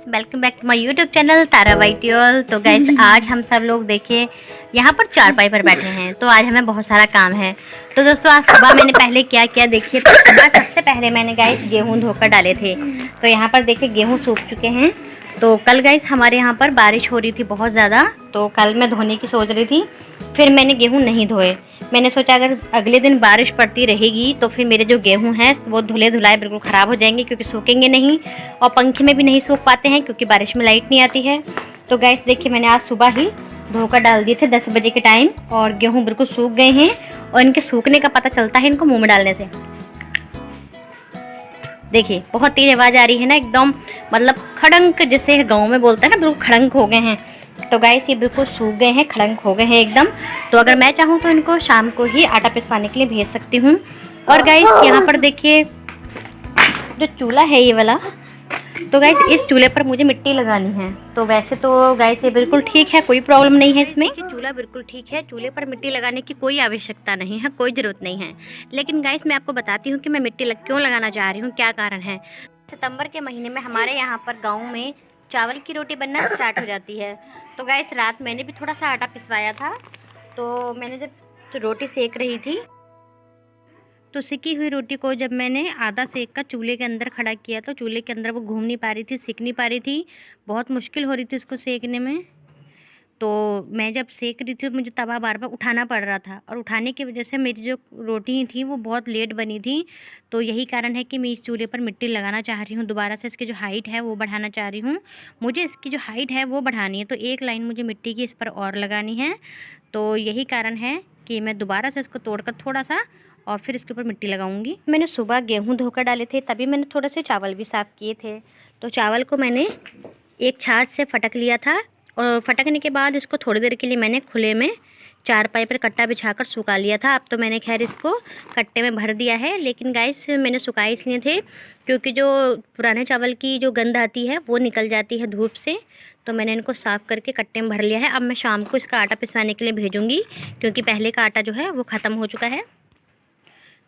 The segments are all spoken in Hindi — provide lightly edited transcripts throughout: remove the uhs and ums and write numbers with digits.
Welcome back to my YouTube channel तारा वाइटियोल। तो गाइस आज हम सब लोग देखिए यहाँ पर चारपाई पर बैठे हैं। तो आज हमें बहुत सारा काम है। तो दोस्तों आज सुबह मैंने पहले क्या किया देखिए। तो सुबह सबसे पहले मैंने गाइस गेहूं धोकर डाले थे। तो यहाँ पर देखिए गेहूं सूख चुके हैं। तो कल गाइस हमारे यहाँ पर बारिश हो रही थी बहुत ज़्यादा। तो कल मैं धोने की सोच रही थी, फिर मैंने गेहूँ नहीं धोए। मैंने सोचा अगर अगले दिन बारिश पड़ती रहेगी तो फिर मेरे जो गेहूं हैं वो धुले धुलाए बिल्कुल ख़राब हो जाएंगे, क्योंकि सूखेंगे नहीं और पंखे में भी नहीं सूख पाते हैं क्योंकि बारिश में लाइट नहीं आती है। तो गैस देखिए मैंने आज सुबह ही धोकर डाल दिए थे 10 बजे के टाइम, और गेहूं बिल्कुल सूख गए हैं। और इनके सूखने का पता चलता है इनको मुँह में डालने से। देखिए बहुत तेज़ आवाज़ आ रही है ना, एकदम मतलब खड़ंक जैसे गाँव में बोलते हैं ना, बिल्कुल खड़ंक हो गए हैं। तो गाइस ये बिल्कुल सूख गए हैं, खड़ंक हो गए हैं एकदम। तो अगर मैं चाहूँ तो इनको शाम को ही आटा पिसवाने के लिए भेज सकती हूँ। और गाइस यहाँ पर देखिए जो चूल्हा है ये वाला, तो गाइस इस चूल्हे पर मुझे मिट्टी लगानी है। तो वैसे तो गाइस ये बिल्कुल ठीक है, कोई प्रॉब्लम नहीं है इसमें। चूल्हा बिल्कुल ठीक है, चूल्हे पर मिट्टी लगाने की कोई आवश्यकता नहीं है, कोई ज़रूरत नहीं है। लेकिन गाइस मैं आपको बताती हूँ कि मैं मिट्टी क्यों लगाना चाह रही हूँ, क्या कारण है। सितंबर के महीने में हमारे यहाँ पर गाँव में चावल की रोटी बनना स्टार्ट हो जाती है। तो गाइस रात मैंने भी थोड़ा सा आटा पिसवाया था। तो मैंने जब रोटी सेक रही थी तो सिकी हुई रोटी को जब मैंने आधा सेक कर चूल्हे के अंदर खड़ा किया तो चूल्हे के अंदर वो घूम नहीं पा रही थी, सिक नहीं पा रही थी, बहुत मुश्किल हो रही थी उसको सेकने में। तो मैं जब सेक रही थी मुझे तवा बार बार उठाना पड़ रहा था, और उठाने की वजह से मेरी जो रोटी थी वो बहुत लेट बनी थी। तो यही कारण है कि मैं इस चूल्हे पर मिट्टी लगाना चाह रही हूँ दोबारा से। इसकी जो हाइट है वो बढ़ाना चाह रही हूँ, मुझे इसकी जो हाइट है वो बढ़ानी है। तो एक लाइन मुझे मिट्टी की इस पर और लगानी है। तो यही कारण है कि मैं दोबारा से इसको तोड़कर थोड़ा सा और फिर इसके ऊपर मिट्टी लगाऊंगी। मैंने सुबह गेहूं धोकर डाले थे, तभी मैंने थोड़े से चावल भी साफ़ किए थे। तो चावल को मैंने एक छाछ से फटक लिया था, और फटकने के बाद इसको थोड़ी देर के लिए मैंने खुले में चारपाई पर कट्टा बिछाकर सुखा लिया था। अब तो मैंने खैर इसको कट्टे में भर दिया है। लेकिन गाइस मैंने सुखाए इसलिए थे क्योंकि जो पुराने चावल की जो गंध आती है वो निकल जाती है धूप से। तो मैंने इनको साफ़ करके कट्टे में भर लिया है। अब मैं शाम को इसका आटा पिसवाने के लिए भेजूँगी, क्योंकि पहले का आटा जो है वो ख़त्म हो चुका है।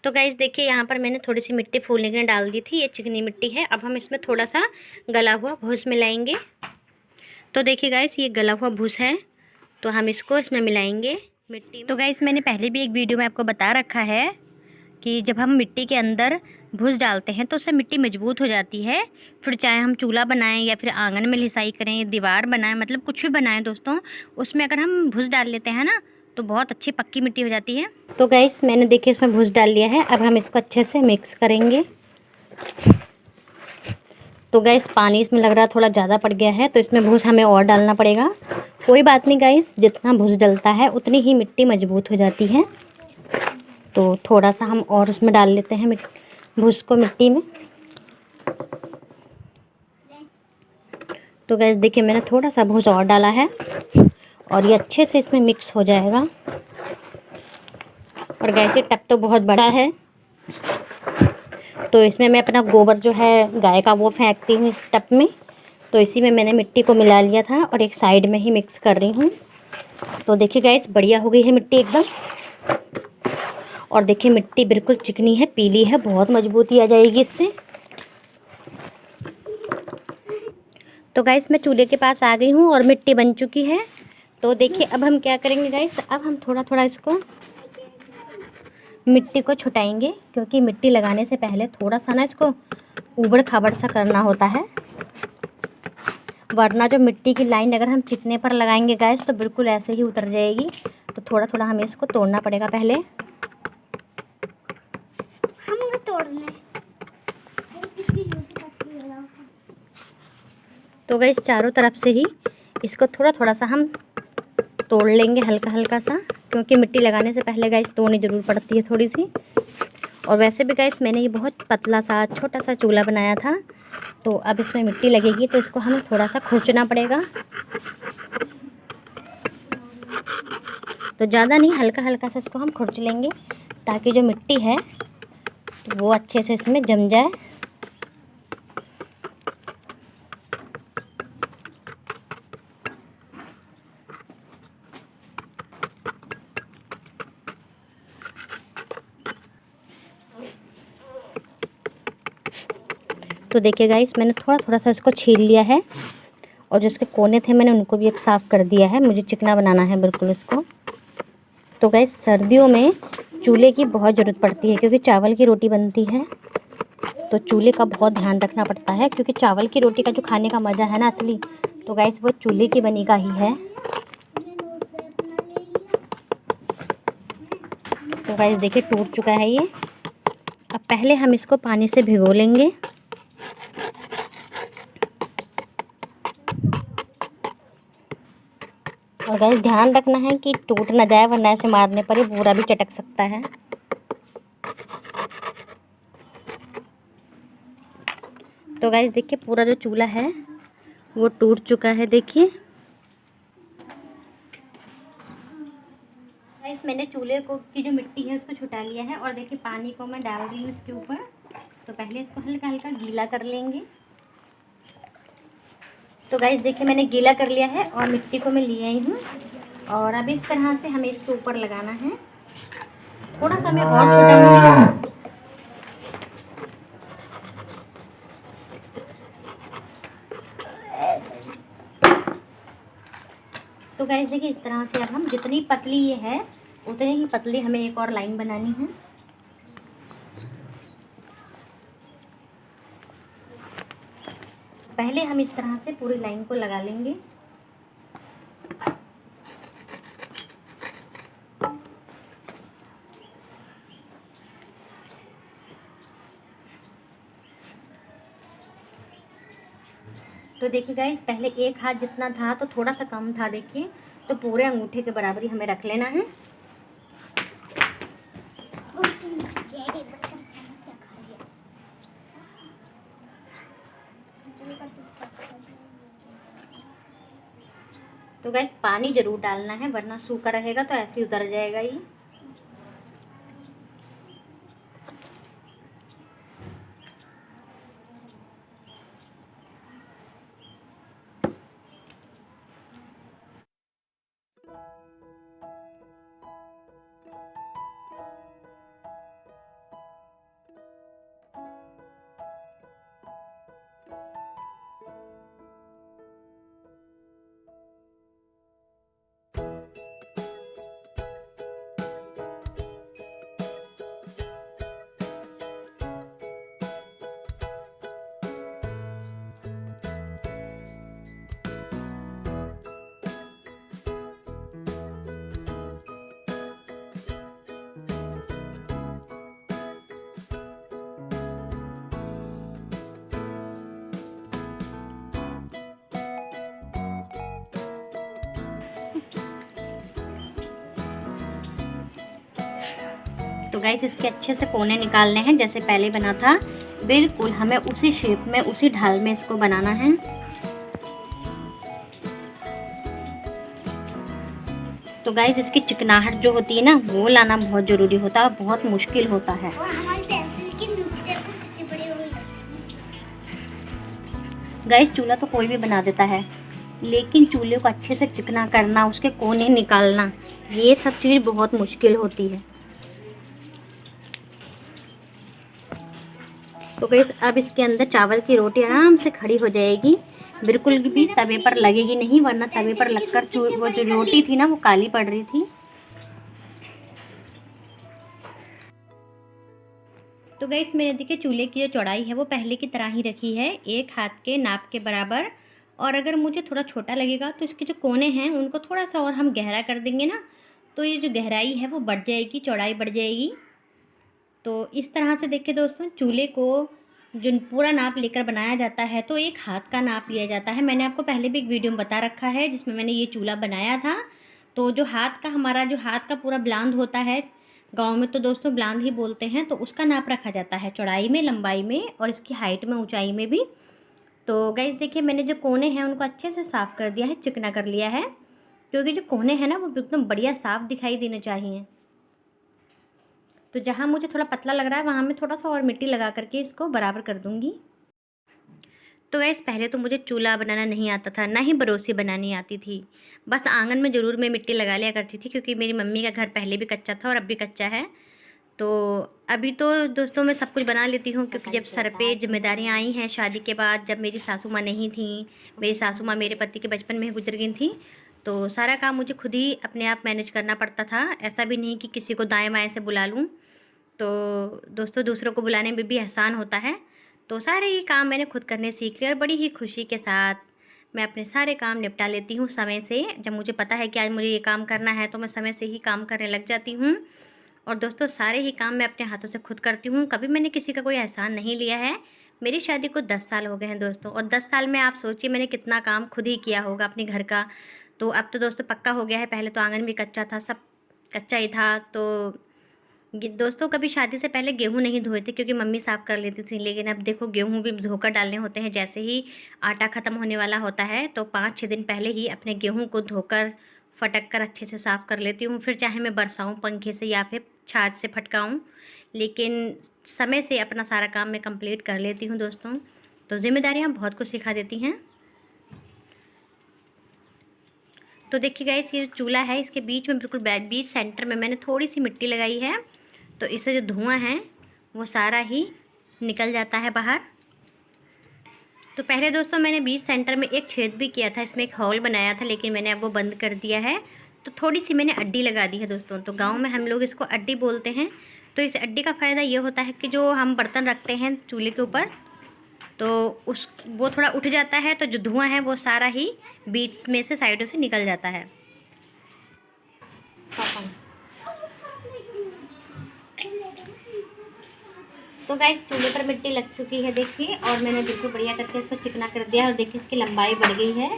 तो गाइस देखिए यहाँ पर मैंने थोड़ी सी मिट्टी फूलने के लिए डाल दी थी, ये चिकनी मिट्टी है। अब हम इसमें थोड़ा सा गला हुआ भूस मिलाएंगे। तो देखिए गाइस ये गला हुआ भूस है, तो हम इसको इसमें मिलाएंगे मिट्टी। तो गाइस मैंने पहले भी एक वीडियो में आपको बता रखा है कि जब हम मिट्टी के अंदर भूस डालते हैं तो उससे मिट्टी मजबूत हो जाती है। फिर चाहे हम चूल्हा बनाएं या फिर आंगन में लिसाई करें, दीवार बनाएं, मतलब कुछ भी बनाएं दोस्तों, उसमें अगर हम भूस डाल लेते हैं ना तो बहुत अच्छी पक्की मिट्टी हो जाती है। तो गाइस मैंने देखिए इसमें भूस डाल लिया है। अब हम इसको अच्छे से मिक्स करेंगे। तो गैस पानी इसमें लग रहा थोड़ा ज़्यादा पड़ गया है, तो इसमें भूस हमें और डालना पड़ेगा। कोई बात नहीं गाइस, जितना भूस डलता है उतनी ही मिट्टी मजबूत हो जाती है। तो थोड़ा सा हम और उसमें डाल लेते हैं भूस को मिट्टी में। तो गैस देखिए मैंने थोड़ा सा भूस और डाला है, और ये अच्छे से इसमें मिक्स हो जाएगा। और गैस ये टब तो बहुत बड़ा है, तो इसमें मैं अपना गोबर जो है गाय का वो फेंकती हूँ इस टब में। तो इसी में मैंने मिट्टी को मिला लिया था और एक साइड में ही मिक्स कर रही हूँ। तो देखिए गाइस बढ़िया हो गई है मिट्टी एकदम। और देखिए मिट्टी बिल्कुल चिकनी है, पीली है, बहुत मजबूती आ जाएगी इससे। तो गाइस मैं चूल्हे के पास आ गई हूँ और मिट्टी बन चुकी है। तो देखिए अब हम क्या करेंगे गाइस, अब हम थोड़ा थोड़ा इसको मिट्टी को छुटाएंगे, क्योंकि मिट्टी लगाने से पहले थोड़ा सा ना इसको ऊबड़ खाबड़ सा करना होता है, वरना जो मिट्टी की लाइन अगर हम चिकने पर लगाएंगे गैस तो बिल्कुल ऐसे ही उतर जाएगी। तो थोड़ा थोड़ा हमें इसको तोड़ना पड़ेगा पहले। तो गैस चारों तरफ से ही इसको थोड़ा थोड़ा सा हम तोड़ लेंगे, हल्का हल्का सा, क्योंकि मिट्टी लगाने से पहले गैस तोड़नी ज़रूर पड़ती है थोड़ी सी। और वैसे भी गैस मैंने ये बहुत पतला सा छोटा सा चूल्हा बनाया था, तो अब इसमें मिट्टी लगेगी तो इसको हमें थोड़ा सा खुरचना पड़ेगा। तो ज़्यादा नहीं, हल्का हल्का सा इसको हम खुरच लेंगे, ताकि जो मिट्टी है वो अच्छे से इसमें जम जाए। तो देखिए गाइस, मैंने थोड़ा थोड़ा सा इसको छील लिया है और जो इसके कोने थे मैंने उनको भी अब साफ़ कर दिया है। मुझे चिकना बनाना है बिल्कुल इसको। तो गाइस, सर्दियों में चूल्हे की बहुत ज़रूरत पड़ती है क्योंकि चावल की रोटी बनती है, तो चूल्हे का बहुत ध्यान रखना पड़ता है क्योंकि चावल की रोटी का जो खाने का मज़ा है ना असली, तो गाइस वो चूल्हे की बनी का ही है। तो गाइस देखिए, टूट चुका है ये। अब पहले हम इसको पानी से भिगो लेंगे। और गाइस ध्यान रखना है कि टूट ना जाए, वरना ऐसे मारने पर ये पूरा भी चटक सकता है। तो गाइस देखिए, पूरा जो चूल्हा है वो टूट चुका है। देखिए गाइस, मैंने चूल्हे को की जो मिट्टी है उसको छुटा लिया है और देखिए पानी को मैं डाल रही हूँ इसके ऊपर। तो पहले इसको हल्का हल्का गीला कर लेंगे। तो गाइस देखिए, मैंने गीला कर लिया है और मिट्टी को मैं ले आई हूँ और अब इस तरह से हमें इसके ऊपर लगाना है। थोड़ा सा मैं और छुटाऊंगी। तो गाइस देखिए, इस तरह से अब हम जितनी पतली ये है उतनी ही पतली हमें एक और लाइन बनानी है। पहले हम इस तरह से पूरी लाइन को लगा लेंगे। तो देखिए गाइस, पहले एक हाथ जितना था तो थोड़ा सा कम था, देखिए तो पूरे अंगूठे के बराबर ही हमें रख लेना है। तो गाइस पानी जरूर डालना है, वरना सूखा रहेगा तो ऐसे ही उतर जाएगा ये। तो गाइस, इसके अच्छे से कोने निकालने हैं, जैसे पहले बना था बिल्कुल हमें उसी शेप में उसी ढाल में इसको बनाना है। तो गाइस, इसकी चिकनाहट जो होती है ना वो लाना बहुत ज़रूरी होता है और बहुत मुश्किल होता है। गाइस, चूल्हा तो कोई भी बना देता है, लेकिन चूल्हे को अच्छे से चिकना करना, उसके कोने निकालना, ये सब चीज़ बहुत मुश्किल होती है। तो गाइस, अब इसके अंदर चावल की रोटी आराम से खड़ी हो जाएगी, बिल्कुल भी तवे पर लगेगी नहीं, वरना तवे पर लगकर वो जो रोटी थी ना वो काली पड़ रही थी। तो गाइस, मैंने देखिए चूल्हे की जो चौड़ाई है वो पहले की तरह ही रखी है, एक हाथ के नाप के बराबर। और अगर मुझे थोड़ा छोटा लगेगा तो इसके जो कोने हैं उनको थोड़ा सा और हम गहरा कर देंगे ना, तो ये जो गहराई है वो बढ़ जाएगी, चौड़ाई बढ़ जाएगी। तो इस तरह से देखिए दोस्तों, चूल्हे को जो पूरा नाप लेकर बनाया जाता है तो एक हाथ का नाप लिया जाता है। मैंने आपको पहले भी एक वीडियो में बता रखा है जिसमें मैंने ये चूल्हा बनाया था। तो जो हाथ का हमारा जो हाथ का पूरा ब्लांद होता है, गांव में तो दोस्तों ब्लांद ही बोलते हैं, तो उसका नाप रखा जाता है चौड़ाई में, लंबाई में और इसकी हाइट में, ऊंचाई में भी। तो गाइस देखिए, मैंने जो कोने हैं उनको अच्छे से साफ़ कर दिया है, चिकना कर लिया है, क्योंकि जो कोने हैं ना वो एकदम बढ़िया साफ़ दिखाई देने चाहिए। तो जहाँ मुझे थोड़ा पतला लग रहा है वहाँ मैं थोड़ा सा और मिट्टी लगा करके इसको बराबर कर दूँगी। तो गैस, पहले तो मुझे चूल्हा बनाना नहीं आता था, ना ही बरोसी बनानी आती थी। बस आंगन में ज़रूर मैं मिट्टी लगा लिया करती थी, क्योंकि मेरी मम्मी का घर पहले भी कच्चा था और अब भी कच्चा है। तो अभी तो दोस्तों मैं सब कुछ बना लेती हूँ, क्योंकि जब सर पे जिम्मेदारियाँ आई हैं शादी के बाद, जब मेरी सासू माँ नहीं थी, मेरी सासू माँ मेरे पति के बचपन में ही गुजर गई थी, तो सारा काम मुझे खुद ही अपने आप मैनेज करना पड़ता था। ऐसा भी नहीं कि किसी को दाएँ बाएँ से बुला लूँ। तो दोस्तों दूसरों को बुलाने में भी आसान होता है। तो सारे ही काम मैंने खुद करने सीख लिया और बड़ी ही खुशी के साथ मैं अपने सारे काम निपटा लेती हूँ समय से। जब मुझे पता है कि आज मुझे ये काम करना है तो मैं समय से ही काम करने लग जाती हूँ। और दोस्तों सारे ही काम मैं अपने हाथों से खुद करती हूँ, कभी मैंने किसी का कोई एहसान नहीं लिया है। मेरी शादी को 10 साल हो गए हैं दोस्तों, और 10 साल में आप सोचिए मैंने कितना काम खुद ही किया होगा अपने घर का। तो अब तो दोस्तों पक्का हो गया है, पहले तो आंगन भी कच्चा था, सब कच्चा ही था। तो दोस्तों कभी शादी से पहले गेहूँ नहीं धोए थे, क्योंकि मम्मी साफ़ कर लेती थी। लेकिन अब देखो गेहूँ भी धोकर डालने होते हैं। जैसे ही आटा ख़त्म होने वाला होता है तो 5-6 दिन पहले ही अपने गेहूँ को धोकर फटक कर अच्छे से साफ़ कर लेती हूँ। फिर चाहे मैं बरसाऊँ पंखे से या फिर छाछ से फटकाऊँ, लेकिन समय से अपना सारा काम मैं कंप्लीट कर लेती हूँ दोस्तों। तो ज़िम्मेदारियाँ बहुत कुछ सिखा देती हैं। तो देखिए गाइस, ये चूल्हा है, इसके बीच में बिल्कुल बीच सेंटर में मैंने थोड़ी सी मिट्टी लगाई है, तो इससे जो धुआं है वो सारा ही निकल जाता है बाहर। तो पहले दोस्तों मैंने बीच सेंटर में एक छेद भी किया था, इसमें एक हॉल बनाया था, लेकिन मैंने अब वो बंद कर दिया है। तो थोड़ी सी मैंने अड्डी लगा दी है दोस्तों। तो गांव में हम लोग इसको अड्डी बोलते हैं। तो इस अड्डी का फ़ायदा ये होता है कि जो हम बर्तन रखते हैं चूल्हे के ऊपर, तो उस वो थोड़ा उठ जाता है, तो जो धुआं है वो सारा ही बीच में से साइडों से निकल जाता है। तो गाइस चूल्हे पर मिट्टी लग चुकी है देखिए, और मैंने बिल्कुल बढ़िया करके इसको चिकना कर दिया। और देखिए इसकी लंबाई बढ़ गई है,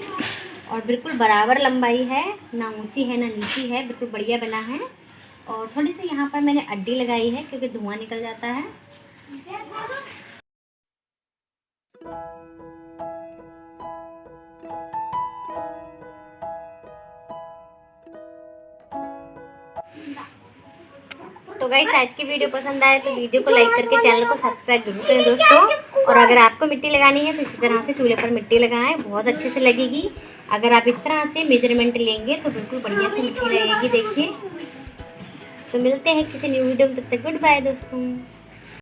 और बिल्कुल बराबर लंबाई है, ना ऊंची है ना नीची है, बिल्कुल बढ़िया बना है। और थोड़ी सी यहाँ पर मैंने अड्डी लगाई है, क्योंकि धुआं निकल जाता है। तो गाइस आज की वीडियो पसंद आए तो वीडियो को लाइक करके चैनल को सब्सक्राइब जरूर करें दोस्तों। और अगर आपको मिट्टी लगानी है तो इसी तरह से चूल्हे पर मिट्टी लगाएं, बहुत अच्छे से लगेगी। अगर आप इस तरह से मेजरमेंट लेंगे तो बिल्कुल बढ़िया से मिट्टी लगेगी देखिए। तो मिलते हैं किसी न्यू वीडियो में, तब तक गुड बाय दोस्तों।